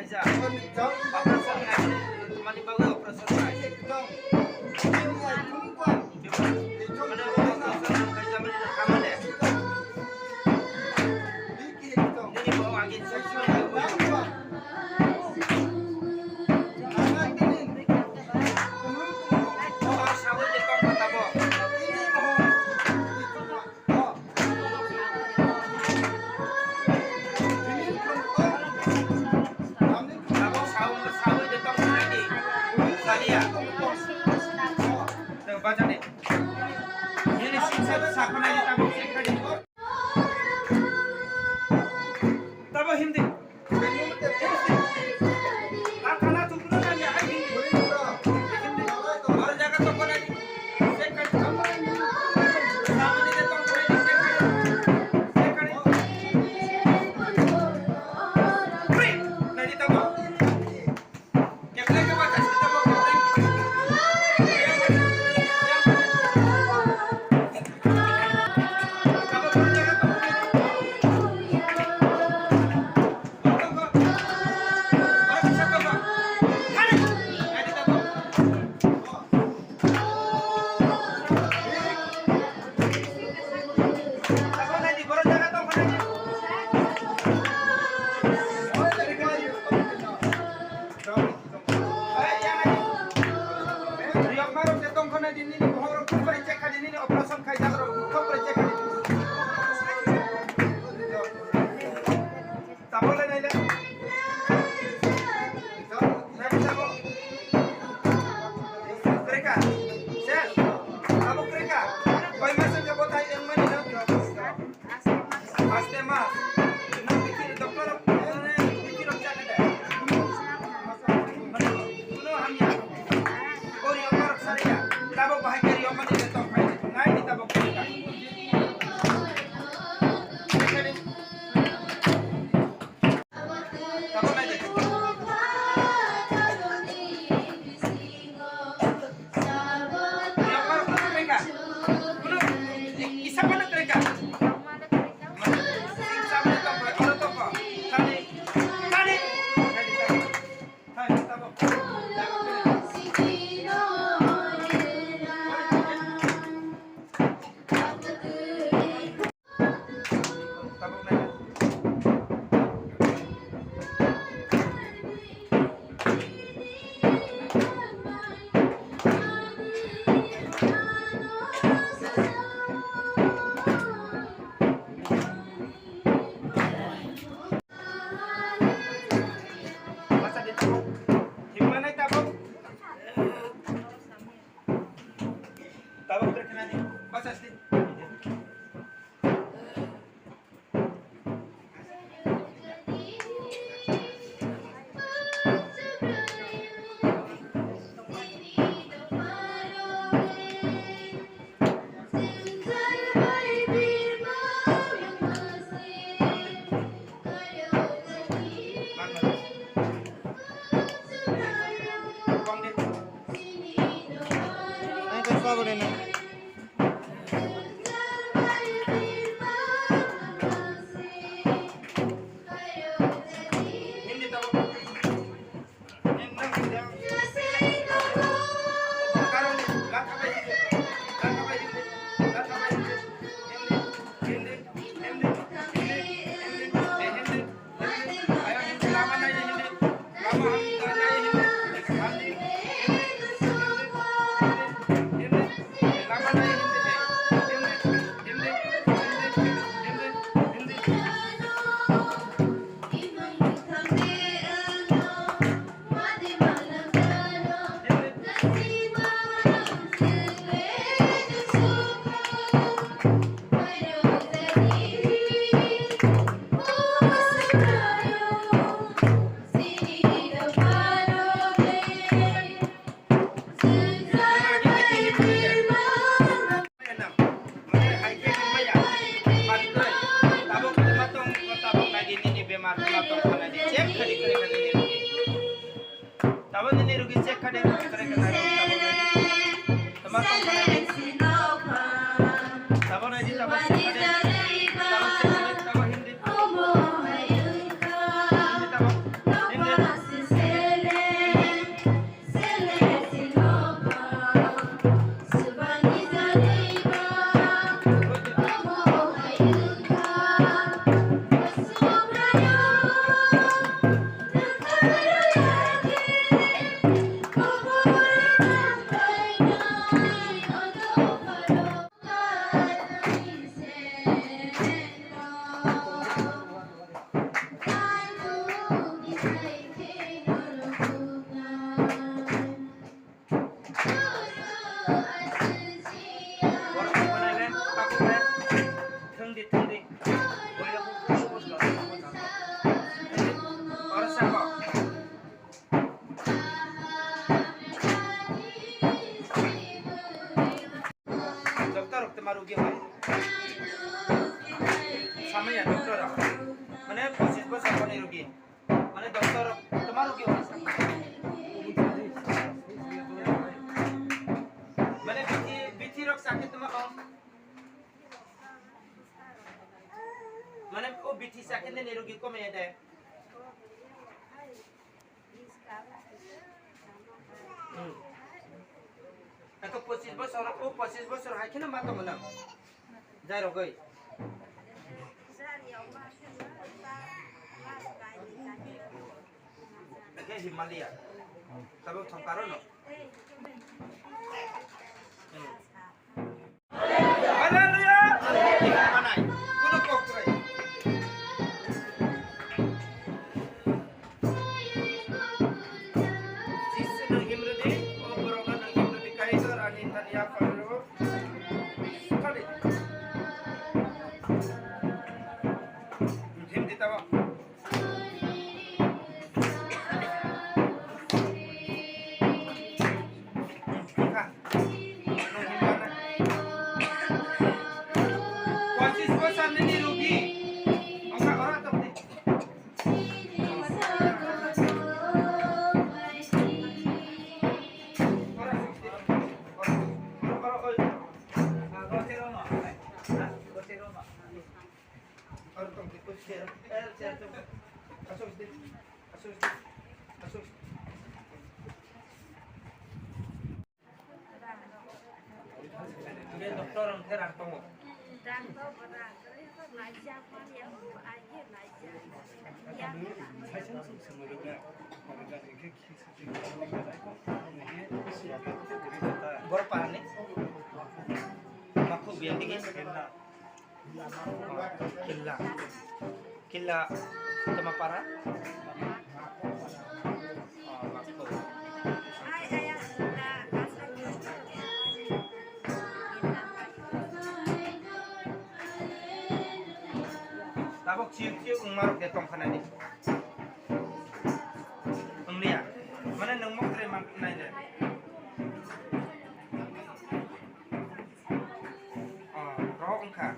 kaja. Operation ngaji mani bawa operation ngaji. Mana operation kaja mani kaman deh. Ini bawa angin sesuatu. Baca deh. Ini sisa sakon aja tabok sekali. Tabok hindi. Karena tuh kan ya hindi. Orang jaga toko lagi. Sekali. Sama dia toko lagi sekali. Sekali. Free. Lagi tabok. Kepala baca sih tabok. Hamya kok me deh. Aku posisi bos orang kena mata mana? Jai rogai. Kayak Himalaya. Tapi tongkaro no. Haleluya. Mana? Kuno kok tuh. Dokter orang terang tunggu. Berapa nih? Maku biar dingin. Kila sama para. Tabok cium maruk dia tong kana ni. Anglia. Mana nang mok terima nai deh. Roh engkha.